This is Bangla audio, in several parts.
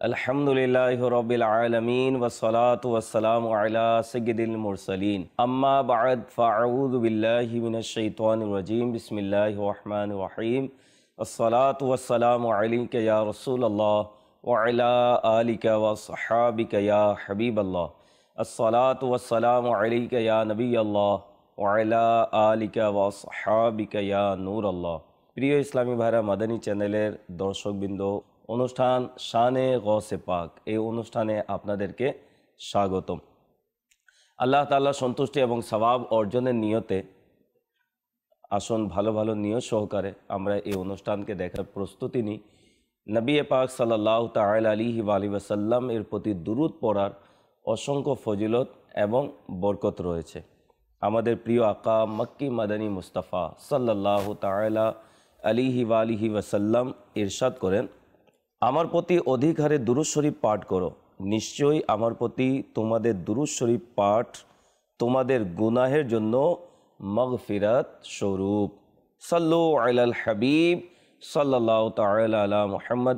আলহামদুলিল্লাহি রাব্বিল আলামিন ওয়াসসালাতু ওয়াসসালামু আলা সাইয়্যিদিল মুরসালিন আম্মা বা'দ ফাআউযু বিল্লাহি মিনাশ শাইতানির রাজীম বিসমিল্লাহির রহমানির রহিম আসসালাতু ওয়াসসালামু আলাইকা ইয়া রাসূলুল্লাহ ওয়া আলা আলিকা ওয়া সাহবিকা ইয়া হাবিবাল্লাহ আসসালাতু ওয়াসসালামু আলাইকা ইয়া নবিয়াল্লাহ ওয়া আলা আলিকা ওয়া সাহবিকা ইয়া নূরাল্লাহ। প্রিয় ইসলামী ভাইরা, মাদানী চ্যানেলের দর্শকবৃন্দ, অনুষ্ঠান শানে গৌসে পাক, এই অনুষ্ঠানে আপনাদেরকে স্বাগতম। আল্লাহ তাআলা সন্তুষ্টি এবং সওয়াব অর্জনের নিয়তে আসুন ভালো ভালো নিয়ত সহকারে আমরা এই অনুষ্ঠানকে দেখার প্রস্তুতি নিই। নবী পাক সাল্লাল্লাহু তাআলা আলাইহি ওয়াসাল্লাম এর প্রতি দুরূদ পড়ার অসংখ্য ফজিলত এবং বরকত রয়েছে। আমাদের প্রিয় আকা মক্কি মাদানী মুস্তাফা সাল্লাল্লাহু তাআলা আলাইহি ওয়াসাল্লাম ইরশাদ করেন, আমার প্রতি অধিক হারে দুরূদ শরীফ পাঠ করো, নিশ্চয়ই আমার প্রতি তোমাদের দুরূদ শরীফ পাঠ তোমাদের গুনাহের জন্য মাগফিরাত স্বরূপ। সাল্লু আলাল হাবিব সাল্লাল্লাহু তাআলা আলা মুহাম্মদ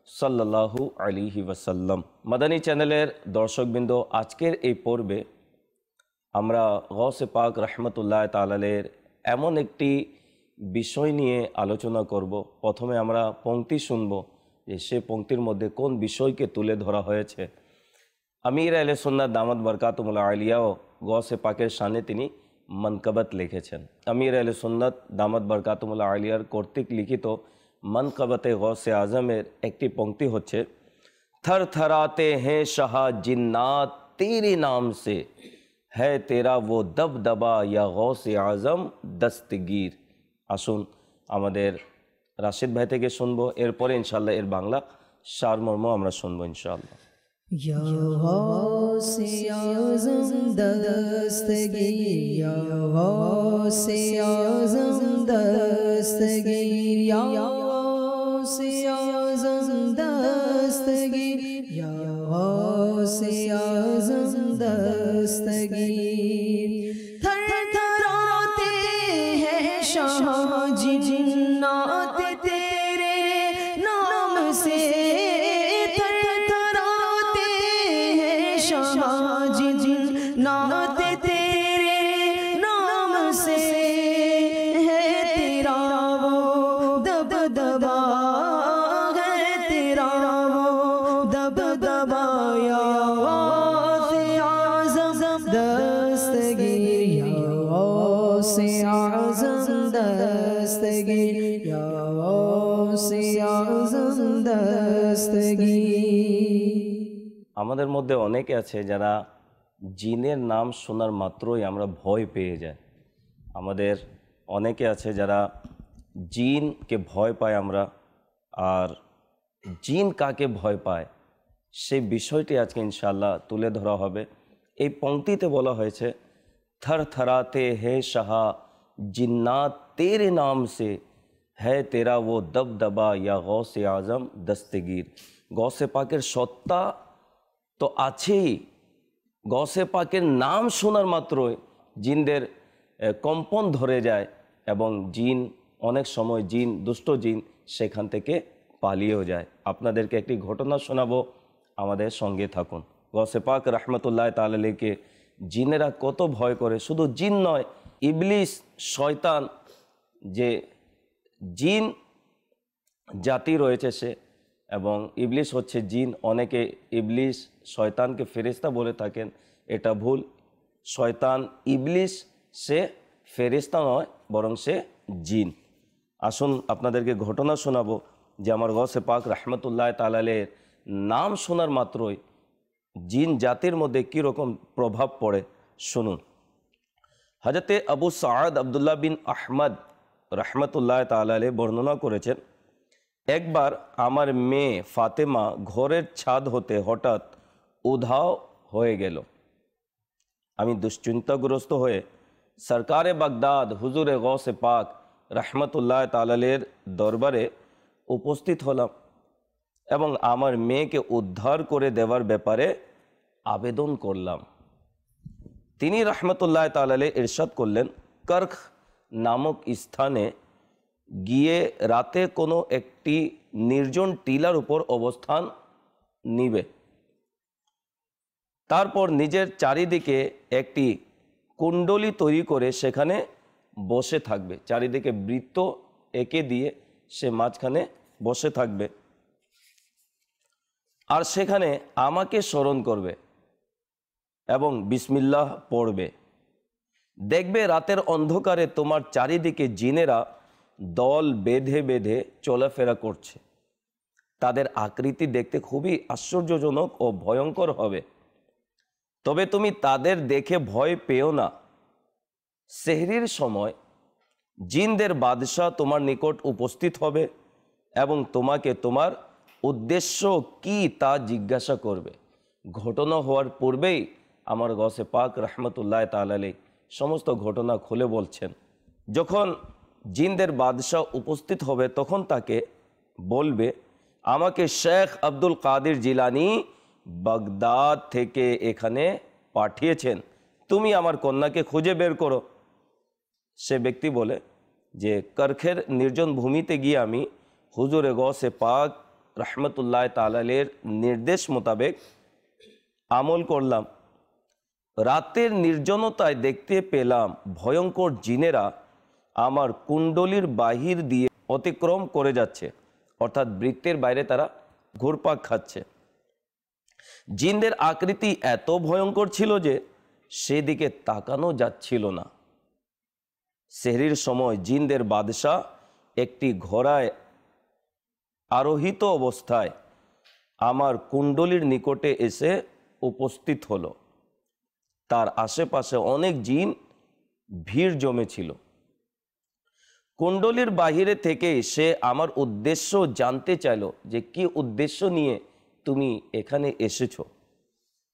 সাল্লাল্লাহু আলাইহি ওয়াসাল্লাম। মাদানী চ্যানেলের দর্শকবৃন্দ, আজকের এই পর্বে আমরা গৌসে পাক রহমতুল্লাহ তাআলার এমন একটি বিষয় নিয়ে আলোচনা করব। প্রথমে আমরা পংক্তি শুনব যে সে পংক্তির মধ্যে কোন বিষয়কে তুলে ধরা হয়েছে। আমির আহলে সুন্নাত দামাত বরকাতুহুল আলিয়াও গৌসে পাকের শানে তিনি মানকাবাত লিখেছেন। আমির আহলে সুন্নাত দামাত বরকাতুহুল আলিয়ার কর্তৃক লিখিত মানকাবাতে গৌসে আজমের একটি পংক্তি হচ্ছে, থর থরাতে হ্যাঁ শাহ জিন্নাত তেরে নাম সে, है तेरा वो दबदबा या गौसे आजम दस्तगीर। আসুন আমাদের রাশিদ ভাই থেকে শুনবো, এরপরে ইনশাআল্লাহ এর বাংলা সারমর্ম আমরা শুনবো ইনশাআল্লাহ। या गौसे आज़म दस्तगीर, या गौसे आज़म दस्तगीर, या गौसे आज़म दस्तगीर, या गौसे आज़म दस्तगीर। थर थराते हैं शाह जिन्नात तेरे नाम से, थर थराते हैं शाह जिन्नात तेरे नाम से, है तेरा वो दबदबा, है तेरा वो दबदबा, या गौसे आज़म दस्तगीर, या गौसे आज़म दस्तगीर, या गौसे आज़म दस्तगीर। আমাদের মধ্যে অনেকে আছে যারা জিনের নাম শোনার মাত্রই আমরা ভয় পেয়ে যাই। আমাদের অনেকে আছে যারা জিনকে ভয় পায় আমরা, আর জিন কাকে ভয় পায় সেই বিষয়টি আজকে ইনশাআল্লাহ তুলে ধরা হবে। এই পংক্তিতে বলা হয়েছে, থর থরাতে হে শাহ জিন্নাত তেরে নাম সে, है तेरा वो दबदबा या गौसे आजम दस्तगीर। गौसे पाकेर सत्ता তো আছেই, গৌসে পাকের নাম শোনার মাত্রই জিনদের কম্পন ধরে যায় এবং জিন অনেক সময় দুষ্ট জিন সেখান থেকে পালিয়েও যায়। আপনাদেরকে একটি ঘটনা শোনাবো, আমাদের সঙ্গে থাকুন। গৌসে পাক রহমতুল্লাহ তাআলাকে জিনেরা কত ভয় করে, শুধু জিন নয়, ইবলিস শয়তান যে জিন জাতি রয়েছে সে, এবং ইবলিস হচ্ছে জিন। অনেকে ইবলিস শয়তানকে ফেরেশতা বলে থাকেন, এটা ভুল। শয়তান ইবলিস সে ফেরেশতা নয়, বরং সে জিন। আসুন আপনাদেরকে ঘটনা শোনাবো যে আমার গৌসে পাক রহমতুল্লাহ তাআলার নাম শোনার মাত্রই জিন জাতির মধ্যে কীরকম প্রভাব পড়ে শুনুন। হযরতে আবু সাঈদ আব্দুল্লাহ বিন আহমদ রহমতুল্লাহ তাআলা বর্ণনা করেছেন, একবার আমার মেয়ে ফাতেমা ঘরের ছাদ হতে হঠাৎ উধাও হয়ে গেল। আমি দুশ্চিন্তাগ্রস্ত হয়ে সরকারে বাগদাদ হুজুরে গৌসে পাক রহমতুল্লাহ তাআলার দরবারে উপস্থিত হলাম এবং আমার মেয়েকে উদ্ধার করে দেওয়ার ব্যাপারে আবেদন করলাম। তিনি রহমতুল্লাহ তাআলা ইরশাদ করলেন, कर्ख নামক স্থানে গিয়ে রাতে কোনো একটি নির্জন টিলার উপর অবস্থান নিবে। তারপর নিজের চারিদিকে একটি কুণ্ডলী তৈরি করে সেখানে বসে থাকবে, চারিদিকে বৃত্ত এঁকে দিয়ে সে মাঝখানে বসে থাকবে, আর সেখানে আমাকে স্মরণ করবে এবং বিসমিল্লাহ পড়বে। দেখবে রাতের অন্ধকারে তোমার চারিদিকে জিনেরা দল বেঁধে বেঁধে চলাফেরা করছে। তাদের আকৃতি দেখতে খুবই আশ্চর্যজনক ও ভয়ঙ্কর হবে, তবে তুমি তাদের দেখে ভয় পেও না। সেহরির সময় জিনদের বাদশাহ তোমার নিকট উপস্থিত হবে এবং তোমাকে তোমার উদ্দেশ্য কি তা জিজ্ঞাসা করবে। ঘটনা হওয়ার পূর্বেই আমার গৌসে পাক রহমতুল্লাহ তাআলা আলাইহি সমস্ত ঘটনা খুলে বলছেন। যখন জিনদের বাদশাহ উপস্থিত হবে তখন তাকে বলবে, আমাকে শেখ আব্দুল কাদের জিলানী বাগদাদ থেকে এখানে পাঠিয়েছেন, তুমি আমার কন্যাকে খুঁজে বের করো। সে ব্যক্তি বলে যে করখের নির্জন ভূমিতে গিয়ে আমি হুজুরে গৌসে পাক রহমতুল্লাহ তাআলা আলাইহির নির্দেশ মোতাবেক আমল করলাম। রাতের নির্জনতায় দেখতে পেলাম ভয়ঙ্কর জিনেরা আমার কুণ্ডলীর বাহির দিয়ে অতিক্রম করে যাচ্ছে, অর্থাৎ বৃত্তের বাইরে তারা ঘুরপাক খাচ্ছে। জিনদের আকৃতি এত ভয়ঙ্কর ছিল যে সেদিকে তাকানো যাচ্ছিল না। সেহরির সময় জিনদের বাদশাহ একটি ঘোড়ায় আরোহিত অবস্থায় আমার কুণ্ডলীর নিকটে এসে উপস্থিত হলো। তার আশেপাশে অনেক জিন ভিড় জমেছিল। কুণ্ডলীর বাহিরে থেকে সে আমার উদ্দেশ্য জানতে চাইল যে কি উদ্দেশ্য নিয়ে তুমি এখানে এসেছো।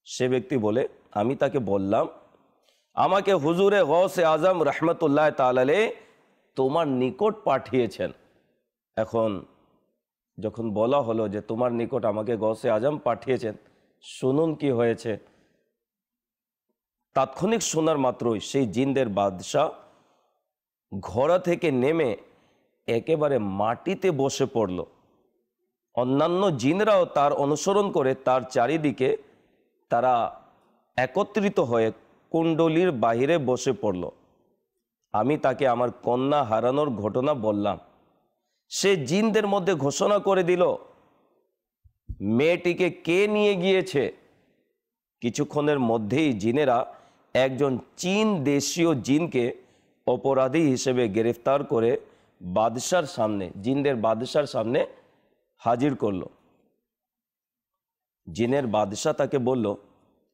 সে ব্যক্তি বলে, আমি তাকে বললাম, আমাকে হুজুরে গৌসে আজম রহমতুল্লাহ তাআলা আলাইহি তোমার নিকট পাঠিয়েছেন। এখন যখন বলা হলো যে তোমার নিকট আমাকে গৌসে আজম পাঠিয়েছেন, শুনুন কি হয়েছে। তাৎক্ষণিক শোনার মাত্রই সেই জিনদের বাদশাহ ঘোড়া থেকে নেমে একেবারে মাটিতে বসে পড়ল। অন্যান্য জিনরাও তার অনুসরণ করে তার চারিদিকে তারা একত্রিত হয়ে কুণ্ডলীর বাহিরে বসে পড়ল। আমি তাকে আমার কন্যা হারানোর ঘটনা বললাম। সে জিনদের মধ্যে ঘোষণা করে দিল, মেয়েটিকে কে নিয়ে গিয়েছে। কিছুক্ষণের মধ্যেই জিনেরা একজন চীন দেশীয় জিনকে অপরাধী হিসেবে গ্রেফতার করে বাদশার সামনে, জিনদের বাদশার সামনে হাজির করল। জিনের বাদশাহ তাকে বলল,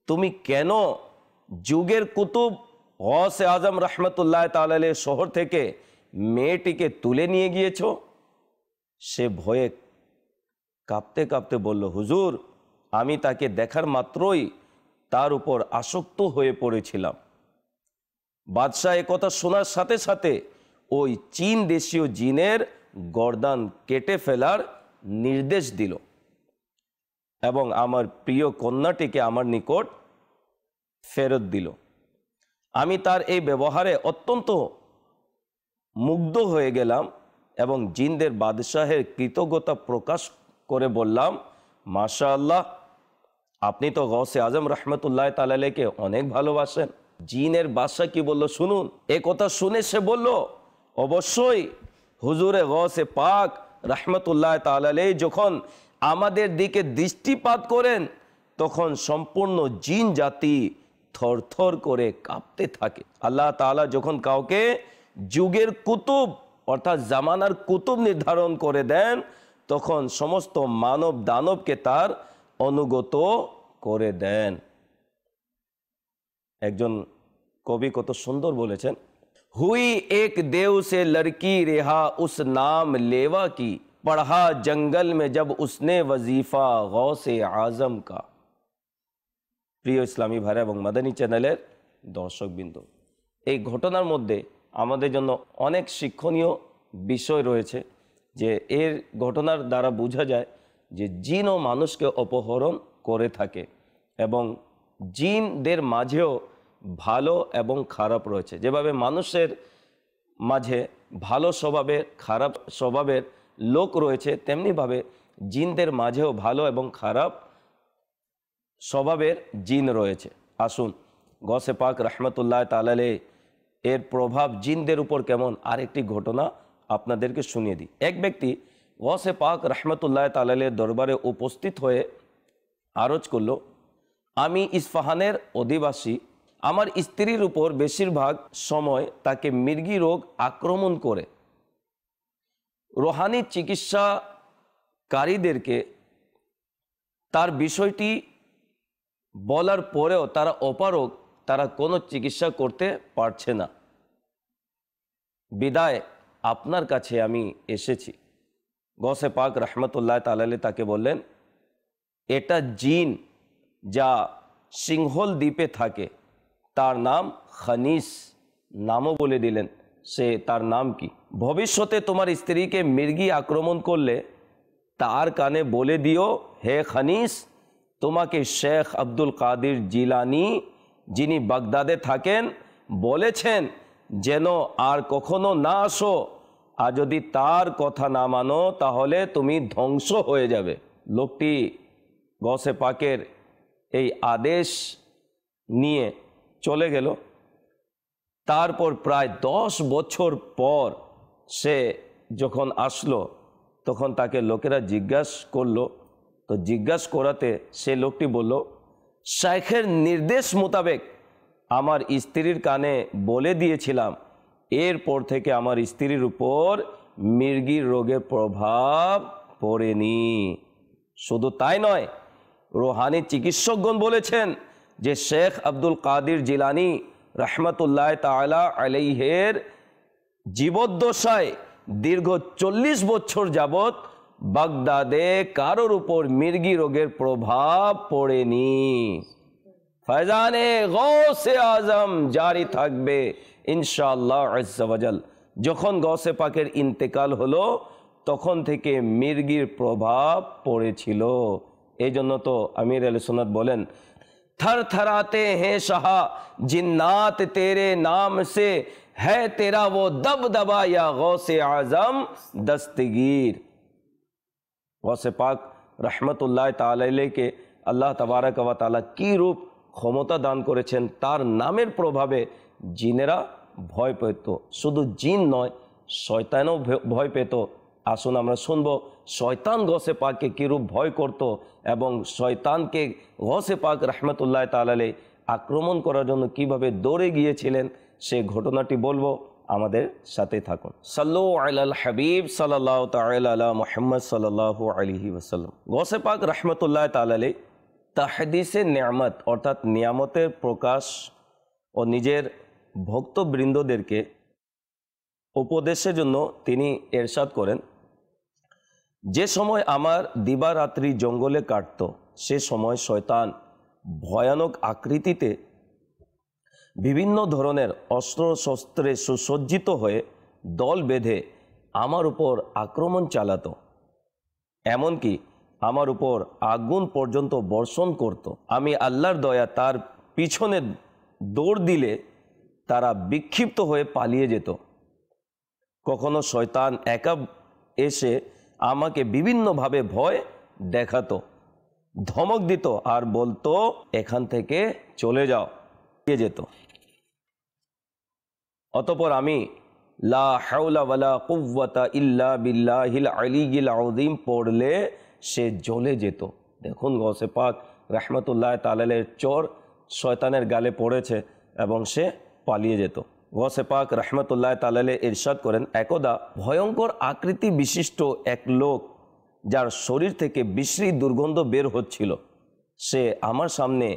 তুমি কেন যুগের কুতুব গৌসে আজম রহমতুল্লাহ তাআলা আলাইহি শহর থেকে মেয়েটিকে তুলে নিয়ে গিয়েছো? সে ভয়ে কাঁপতে কাঁপতে বলল, হুজুর, আমি তাকে দেখার মাত্রই তার উপর আসক্ত হয়ে পড়েছিলাম। বাদশাহ একথা শোনার সাথে সাথে ওই চীন দেশীয় জিনের গর্দান কেটে ফেলার নির্দেশ দিল এবং আমার প্রিয় কন্যাটিকে আমার নিকট ফেরত দিল। আমি তার এই ব্যবহারে অত্যন্ত মুগ্ধ হয়ে গেলাম এবং জিনদের বাদশাহের কৃতজ্ঞতা প্রকাশ করে বললাম, মাশাআল্লাহ, আপনি তো গৌসে আজম রহমতুল্লাহ তাআলা আলাইহিকে অনেক ভালোবাসেন। জিনের বাদশাহ কি বলল শুনুন। এ কথা শুনে সে বলল, অবশ্যই হুজুরে গৌসে পাক রহমতুল্লাহ তাআলা আলাইহি যখন আমাদের দিকে দৃষ্টিপাত করেন তখন সম্পূর্ণ জিন জাতি থরথর করে কাঁপতে থাকে। আল্লাহ তাআলা যখন কাউকে যুগের কুতুব অর্থাৎ জামানার কুতুব নির্ধারণ করে দেন তখন সমস্ত মানব দানবকে তার অনুগত করে দেন। একজন কবি কত সুন্দর বলেছেন, হুই এক দেव से लड़की रेहा उस नाम लेवा की, पढ़ा जंगल में जब उसने वजीफा गौसे आजम का। প্রিয় ইসলামী ভাই এবং মাদানী চ্যানেলের দর্শকবৃন্দ, এই ঘটনার মধ্যে আমাদের জন্য অনেক শিক্ষণীয় বিষয় রয়েছে। যে এর ঘটনার দ্বারা বোঝা যায় যে জিন ও মানুষকে অপহরণ করে থাকে এবং জিনদের মাঝেও ভালো এবং খারাপ রয়েছে। যেভাবে মানুষের মাঝে ভালো স্বভাবের খারাপ স্বভাবের লোক রয়েছে, তেমনিভাবে জিনদের মাঝেও ভালো এবং খারাপ স্বভাবের জিন রয়েছে। আসুন গৌসে পাক রহমতুল্লাহ তাআলা এর প্রভাব জিনদের উপর কেমন আরেকটি ঘটনা আপনাদেরকে শুনিয়ে দিই। এক ব্যক্তি গৌসে পাক রহমতুল্লাহ তাআলার দরবারে উপস্থিত হয়ে আরজ করল, আমি ইস্পাহানের অধিবাসী, আমার স্ত্রীর উপর বেশিরভাগ সময় তাকে মৃগী রোগ আক্রমণ করে। রোহানি চিকিৎসাকারীদেরকে তার বিষয়টি বলার পরেও তারা অপারগ, তারা কোনো চিকিৎসা করতে পারছে না। বিদায় আপনার কাছে আমি এসেছি। গৌসে পাক রহমতুল্লাহ তাআলা তাকে বললেন, এটা জিন যা সিংহল দ্বীপে থাকে, তার নাম খনিস। নামও বলে দিলেন সে তার নাম কি। ভবিষ্যতে তোমার স্ত্রীকে মৃগী আক্রমণ করলে তার কানে বলে দিও, হে খনিস, তোমাকে শেখ আব্দুল কাদির জিলানি, যিনি বাগদাদে থাকেন, বলেছেন যেন আর কখনো না আসো, আর যদি তার কথা না মানো তাহলে তুমি ধ্বংস হয়ে যাবে। লোকটি গৌসে পাকের এই আদেশ নিয়ে চলে গেল। তারপর প্রায় 10 বছর পর সে যখন আসলো, তখন তাকে লোকেরা জিজ্ঞাসা করলো। তো জিজ্ঞাসা করাতে সে লোকটি বলল, শাইখের নির্দেশ মোতাবেক আমার স্ত্রীর কানে বলে দিয়েছিলাম, এরপর থেকে আমার স্ত্রীর উপর মৃগীর রোগের প্রভাব পড়েনি। শুধু তাই নয়, রোহানি চিকিৎসকগণ বলেছেন যে শেখ আব্দুল কাদির জিলানি রহমতুল্লাহ তাআলা আলাইহের জীবদ্দশায় দীর্ঘ 40 বছর যাবৎ বাগদাদে কারোর উপর মৃগী রোগের প্রভাব পড়েনি। ফয়জানে গৌসে আজম জারি থাকবে ইনশাআল্লাহ আজ্জা ওয়াজাল। যখন গৌসে পাকের ইন্তেকাল হলো, তখন থেকে মৃগীর প্রভাব পড়েছিল। এই জন্য তো আমির আহলে সুন্নাত বলেন, থর থরাতে हैं শাহ जिन्नात तेरे नाम से है तेरा वो दबदबा या गौसे आजम दस्तगीर। गौसे पाक रहमतुल्लाह ताला अलैहि আল্লাহ তাবারাক ওয়া তাআলা কি রূপ ক্ষমতা দান করেছেন, তার নামের প্রভাবে জিনেরা ভয় পেত। শুধু জিন নয়, শয়তানও ভয় পেত। আসুন আমরা শুনব শয়তান গৌসে পাককে কীরূপ ভয় করত এবং শয়তানকে গৌসে পাক রহমতুল্লাহ তাআলা আলাইহি আক্রমণ করার জন্য কিভাবে দৌড়ে গিয়েছিলেন, সে ঘটনাটি বলবো। আমাদের সাথে থাকুন। সাল্লু আলাল হাবিব সাল্লাল্লাহু তাআলা আলা মুহাম্মদ সাল্লাল্লাহু আলাইহি ওয়াসাল্লাম। গৌসে পাক রহমতুল্লাহ তাআলা আলাইহি তাহদিসে নিয়ামত অর্থাৎ নিয়ামতের প্রকাশ ও নিজের ভক্তবৃন্দদেরকে উপদেশের জন্য তিনি এরশাদ করেন, যে সময় আমার দিবারাত্রি জঙ্গলে কাটত, সে সময় শয়তান ভয়ানক আকৃতিতে বিভিন্ন ধরনের অস্ত্র শস্ত্রে সুসজ্জিত হয়ে দল বেঁধে আমার উপর আক্রমণ চালাতো, এমনকি আমার উপর আগুন পর্যন্ত বর্ষণ করত। আমি আল্লাহর দয়া তার পিছনে দৌড় দিলে তারা বিক্ষিপ্ত হয়ে পালিয়ে যেত। কখনো শয়তান একা এসে আমাকে বিভিন্নভাবে ভয় দেখাতো, ধমক দিত আর বলতো, এখান থেকে চলে যাও, যেত। অতঃপর আমি লা হাওলা ওয়ালা কুওয়াতা ইল্লা বিল্লাহিল আলিয়্যিল আযীম পড়লে সে জ্বলে যেত। দেখুন গৌসে পাক রহমতুল্লাহ তাআলা আলাইহির চোর শয়তানের গালে পড়েছে এবং সে পালিয়ে যেত। গৌসে পাক রহমতুল্লাহ তাআলা আলাইহি ইরশাদ করেন, একদা ভয়ঙ্কর আকৃতি বিশিষ্ট এক লোক, যার শরীর থেকে বিশ্রী দুর্গন্ধ বের হচ্ছিল, সে আমার সামনে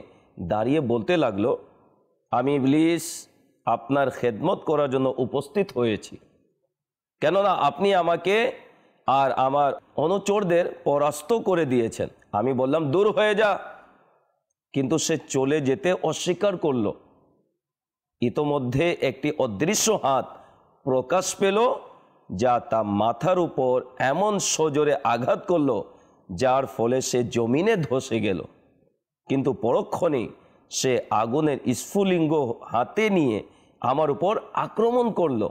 দাঁড়িয়ে বলতে লাগলো, আমি ইবলিস আপনার খেদমত করার জন্য উপস্থিত হয়েছি, কেননা আপনি আমাকে আর আমার অনুচরদের পরাস্ত করে দিয়েছেন। আমি বললাম, দূর হয়ে যা, কিন্তু সে চলে যেতে অস্বীকার করল। ইতোমধ্যে একটি অদৃশ্য হাত প্রকাশ পেল, যা তার মাথার উপর এমন সজোরে আঘাত করল, যার ফলে সে জমিনে ধসে গেল। কিন্তু পরক্ষণেই সে আগুনের স্ফুলিঙ্গ হাতে নিয়ে আমার উপর আক্রমণ করল।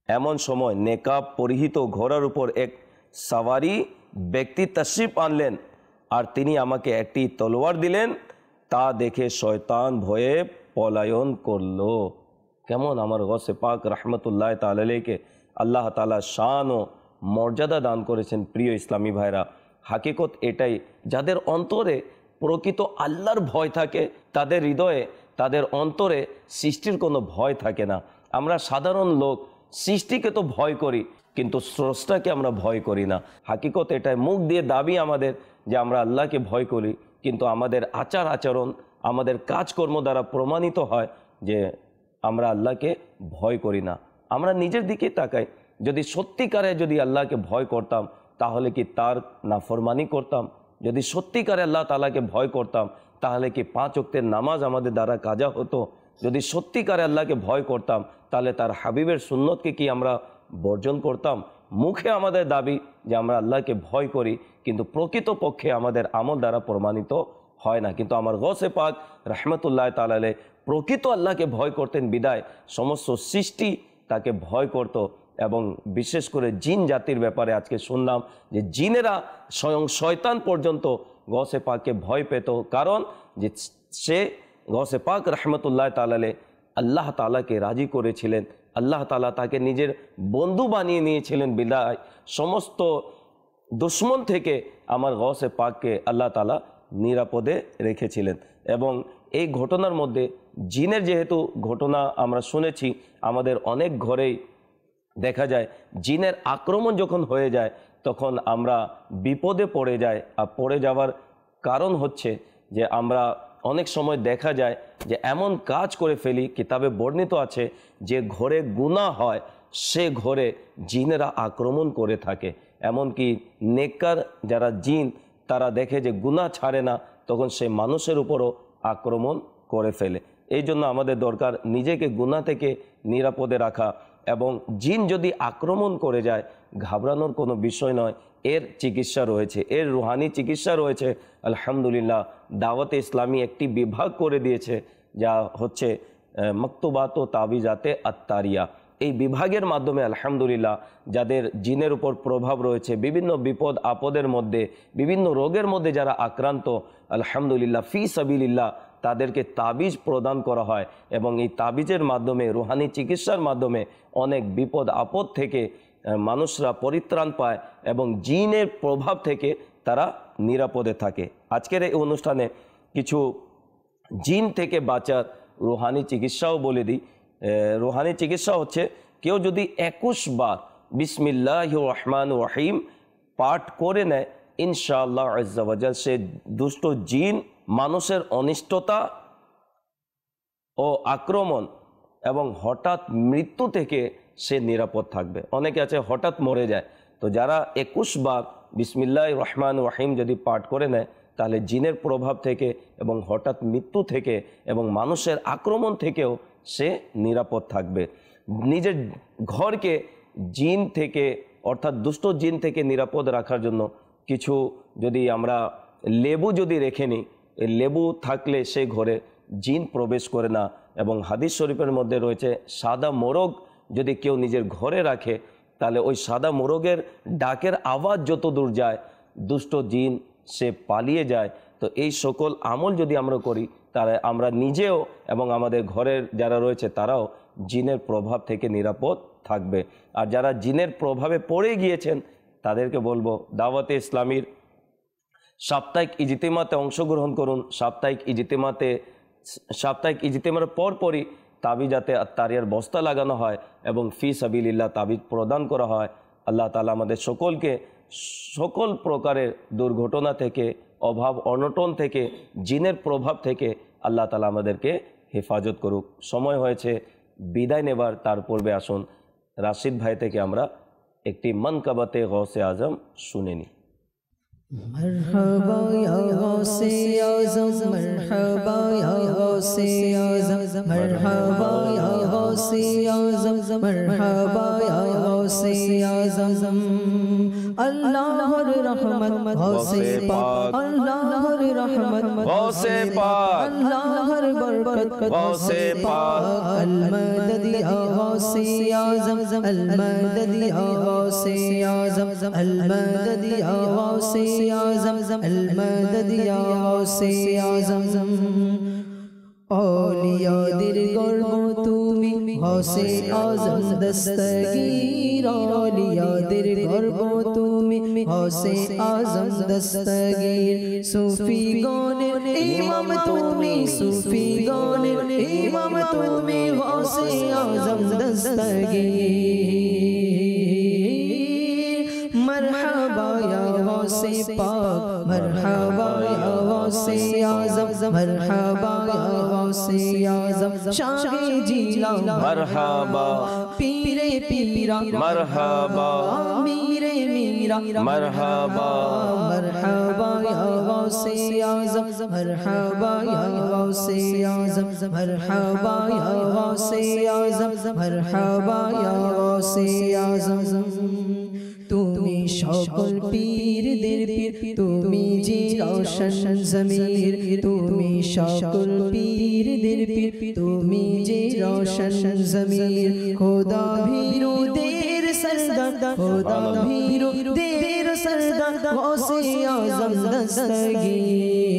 এমন সময় নেকাব পরিহিত ঘোড়ার উপর এক সাওয়ারি ব্যক্তি তাশরিফ আনলেন। আর তিনি আমাকে একটি তলোয়ার দিলেন, তা দেখে শয়তান ভয়ে পলায়ন করলো। কেমন আমার গৌসে পাক রহমতুল্লাহ তাআলাকে আল্লাহ তাআলা শান ও মর্যাদা দান করেছেন। প্রিয় ইসলামী ভাইরা, হাকিকত এটাই, যাদের অন্তরে প্রকৃত আল্লাহর ভয় থাকে, তাদের হৃদয়ে, তাদের অন্তরে সৃষ্টির কোনো ভয় থাকে না। আমরা সাধারণ লোক সৃষ্টিকে তো ভয় করি, কিন্তু স্রষ্টাকে আমরা ভয় করি না। হাকিকত এটাই, মুখ দিয়ে দাবি আমাদের যে আমরা আল্লাহকে ভয় করি, কিন্তু আমাদের আচার আচরণ, আমাদের কাজকর্ম দ্বারা প্রমাণিত হয় যে আমরা আল্লাহকে ভয় করি না। আমরা নিজের দিকে তাকাই, যদি সত্যিকারে যদি আল্লাহকে ভয় করতাম তাহলে কি তার নাফরমানি করতাম? যদি সত্যিকারে আল্লাহ তাআলাকে ভয় করতাম তাহলে কি 5 ওয়াক্তের নামাজ আমাদের দ্বারা কাজা হতো? যদি সত্যিকারে আল্লাহকে ভয় করতাম তাহলে তার হাবিবের সুন্নতকে কি আমরা বর্জন করতাম? মুখে আমাদের দাবি যে আমরা আল্লাহকে ভয় করি, কিন্তু প্রকৃতপক্ষে আমাদের আমল দ্বারা প্রমাণিত হয় না। কিন্তু আমার গৌসে পাক রহমতুল্লাহ তাআলা আলাইহি প্রকৃত আল্লাহকে ভয় করতেন বিদায় সমস্ত সৃষ্টি তাকে ভয় করত। এবং বিশেষ করে জিন জাতির ব্যাপারে আজকে শুনলাম যে জিনেরা স্বয়ং শয়তান পর্যন্ত গৌসে পাককে ভয় পেত, কারণ যে সে গৌসে পাক রহমতুল্লাহ তাআলা আলাইহি আল্লাহ তাআলাকে রাজি করেছিলেন, আল্লাহ তাআলা তাকে নিজের বন্ধু বানিয়ে নিয়েছিলেন বিদায় সমস্ত দুশ্মন থেকে আমার গৌসে পাককে আল্লাহ তাআলা নিরাপদে রেখেছিলেন। এবং এই ঘটনার মধ্যে জিনের যেহেতু ঘটনা আমরা শুনেছি, আমাদের অনেক ঘরেই দেখা যায় জিনের আক্রমণ যখন হয়ে যায় তখন আমরা বিপদে পড়ে যাই। আর পড়ে যাওয়ার কারণ হচ্ছে যে আমরা অনেক সময় দেখা যায় যে এমন কাজ করে ফেলি, কিতাবে বর্ণিত আছে যে ঘরে গুনাহ হয় সে ঘরে জিনেরা আক্রমণ করে থাকে। এমনকি নেককার যারা জিন তারা দেখে যে গুনাহ ছাড়ে না, তখন সে মানুষের উপরও আক্রমণ করে ফেলে। এই জন্য আমাদের দরকার নিজেকে গুনাহ থেকে নিরাপদে রাখা। এবং জিন যদি আক্রমণ করে যায় ঘাবড়ানোর কোনো বিষয় নয়, এর চিকিৎসা রয়েছে, এর রুহানি চিকিৎসা রয়েছে। আলহামদুলিল্লাহ দাওয়াতে ইসলামী একটি বিভাগ করে দিয়েছে, যা হচ্ছে মকতুবাত ও তাবিজাতে আত্তারিয়া। এই বিভাগের মাধ্যমে আলহামদুলিল্লাহ যাদের জিনের উপর প্রভাব রয়েছে, বিভিন্ন বিপদ আপদের মধ্যে, বিভিন্ন রোগের মধ্যে যারা আক্রান্ত, আলহামদুলিল্লাহ ফি সাবিলিল্লাহ তাদেরকে তাবিজ প্রদান করা হয়। এবং এই তাবিজের মাধ্যমে, রুহানি চিকিৎসার মাধ্যমে অনেক বিপদ আপদ থেকে মানুষরা পরিত্রাণ পায় এবং জিনের প্রভাব থেকে তারা নিরাপদে থাকে। আজকের এই অনুষ্ঠানে কিছু জিন থেকে বাঁচার রুহানি চিকিৎসাও বলে দিই। রুহানি চিকিৎসা হচ্ছে, কেউ যদি 21 বার বিসমিল্লাহির রহমানির রহিম পাঠ করে নেয়, ইনশাআল্লাহ আজ্জা ওয়া জাল সে দুষ্ট জিন, মানুষের অনিষ্টতা ও আক্রমণ এবং হঠাৎ মৃত্যু থেকে সে নিরাপদ থাকবে। অনেকে আছে হঠাৎ মরে যায়, তো যারা 21 বার বিসমিল্লাহির রহমানির রহিম যদি পাঠ করে নেয় তাহলে জিনের প্রভাব থেকে এবং হঠাৎ মৃত্যু থেকে এবং মানুষের আক্রমণ থেকেও সে নিরাপদ থাকবে। নিজের ঘরকে জিন থেকে অর্থাৎ দুষ্ট জিন থেকে নিরাপদ রাখার জন্য কিছু যদি আমরা লেবু যদি রেখে নিই, লেবু থাকলে সে ঘরে জিন প্রবেশ করে না। এবং হাদিস শরীফের মধ্যে রয়েছে সাদা মোরগ যদি কেউ নিজের ঘরে রাখে তাহলে ওই সাদা মোরগের ডাকের আওয়াজ যত দূর যায় দুষ্ট জিন সে পালিয়ে যায়। তো এই সকল আমল যদি আমরা করি তাহলে আমরা নিজেও এবং আমাদের ঘরের যারা রয়েছে তারাও জিনের প্রভাব থেকে নিরাপদ থাকবে। আর যারা জিনের প্রভাবে পড়ে গিয়েছেন তাদেরকে বলবো দাওয়াতে ইসলামীর সাপ্তাহিক ইজতিমাতে অংশগ্রহণ করুন। সাপ্তাহিক ইজতিমার পরপরই তাবিজাতে আত্তারিয়ার বস্তা লাগানো হয় এবং ফি সাবিলিল্লাহ তাবিজ প্রদান করা হয়। আল্লাহ তাআলা আমাদের সকলকে সকল প্রকারের দুর্ঘটনা থেকে, অভাব অনটন থেকে, জিনের প্রভাব থেকে আল্লাহ তাআলা আমাদেরকে হেফাজত করুক। সময় হয়েছে বিদায় নেবার, তার পূর্বে আসুন রাশিদ ভাই থেকে আমরা একটি মানকাবাতে গৌসে আজম শুনে নিই। مرحبا یا غوث اعظم مرحبا یا غوث اعظم مرحبا یا غوث اعظم مرحبا یا غوث اعظم अल्लाहर रहमत गौसे पाक अल्लाहर रहमत गौसे पाक अल्लाहर बरकत गौसे पाक अल मदद या गौसे आज़म अल मदद या गौसे आज़म अल मदद या गौसे आज़म अल मदद या गौसे आज़म औलियाদের গর্ব তুমি গৌসে আজম দস্তগীর औलियाদের গর্ব তুমি গৌসে আজম দস্তগীর সুফি গণের ইমাম তুমি সুফি গণের ইমাম তুমি গৌসে আজম দস্তগীর मरहबा या गौसे पाक मरहबा या गौसे आज़म मरहबा या गौसे आज़म शाहे जीला मरहबा पीरे पीरा मरहबा मीरे मीरा मरहबा मरहबा या गौसे आज़म मरहबा या गौसे आज़म मरहबा या गौसे आज़म मरहबा या गौसे आज़म তুমি সকল পীরদের পীর তুমি যে রওশন জমির তুমি সকল পীরদের পীর তুমি যে রওশন জমির খোদা ভীরুদের সরদার খোদা ভীরুদের সরদার গৌসে আজম দস্তগীর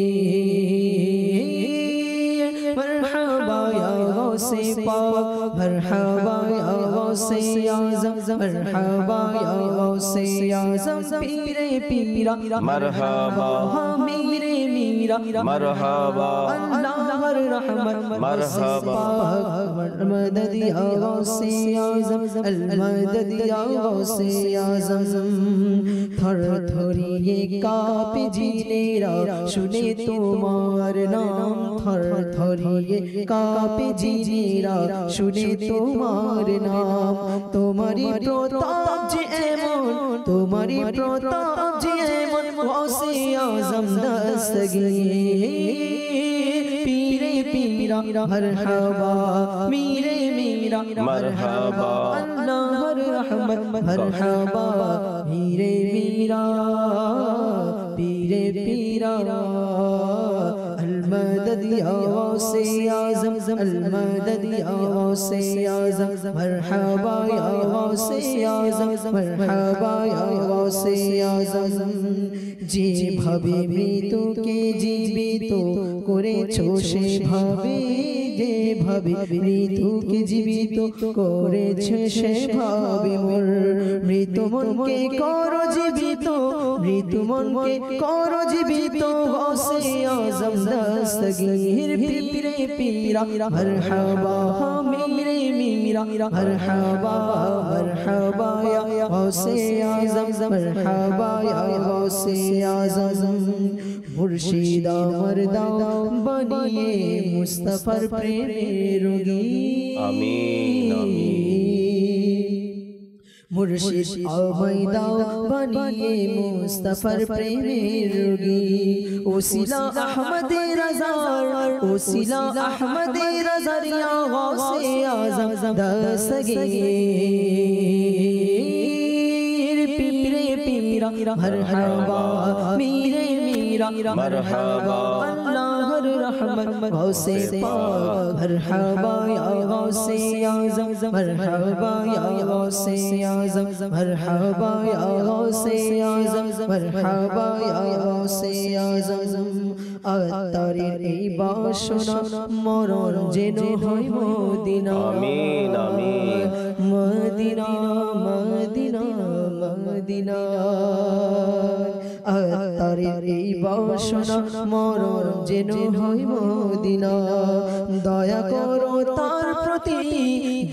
मरहबा या गौसे पाक मरहबा या गौसे आज़म मरहबा या गौसे आज़म पीरे पीरा मरहबा मीरे मीरा मरहबा अल्लाहर रहमत मरहबा मदद या गौसे आज़म अल मदद या गौसे आज़म थर थरिए काँपे जिनेरा শুনে তোমার নাম थर थरिए काँपे जिनेरा শুনে তোমার নাম তোমারি প্রতাপ যে এমন তোমারি প্রতাপ যে এমন গৌসে আজম দস্তগীর পীরে পীরা মরহবা मीरे मीरा मरहबा अल्लाहर रहमत मरहबा मीरे मीरा पीरे पीरा अल मदद या गौसे आज़म अल मदद या गौसे आज़म मरहबा या गौसे आज़म मरहबा या गौसे आज़म যেভাবে মৃত্যুকে জীবিত করেছো সেভাবে যেভাবে মৃত্যুকে জীবিত করেছে সেভাবে মোর মৃত মনকে করো জীবিত মৃত মনকে করো জীবিত গৌসে আজম দস্তগীর পীরে পীরা মরহবা मीरे मीरा मरहबा मरहबा या गौसे आज़म मरहबा या गौसे आज़म मुर्शिदा मर्दा बनिए मुस्तफार प्रेमेर रोगी आमीन मुर्शिद आमैदा बनिए मुस्तफार प्रेमेर रोगी ओसिला अहमद रज़ार ओसिला अहमद रज़ार या गौसे आज़म दस्तगीर पीरे पीरा मरहबा मीरे मीरा मरहबा अल्लाहर रहमत गौसे पाक मरहबा या गौसे आज़म मरहबा या गौसे आज़म मरहबा या गौसे आज़म मरहबा या गौसे आज़म আত্মারের এই বাসনা মরণ যেন হয় মদিনা আমিন আমিন মদিনা মদিনা মদিনা আত্মারের এই বাসনা মরণ যেন হয় মদিনা দয়া করো তার প্রতি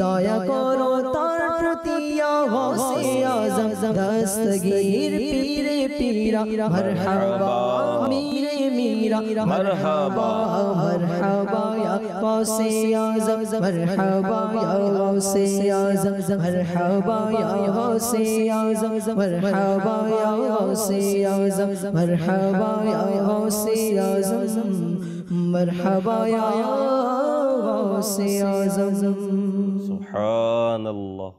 দয়া করো তার প্রতি ইয়া গৌসে আযম দস্তগীর পীরে পীরা মরহবা मीरे मीरा मरहबा मरहबा या गौसे आज़म मरहबा या गौसे आज़म मरहबा या गौसे आज़म मरहबा या गौसे आज़म मरहबा या गौसे आज़म मरहबा या गौसे आज़म सुभान अल्लाह।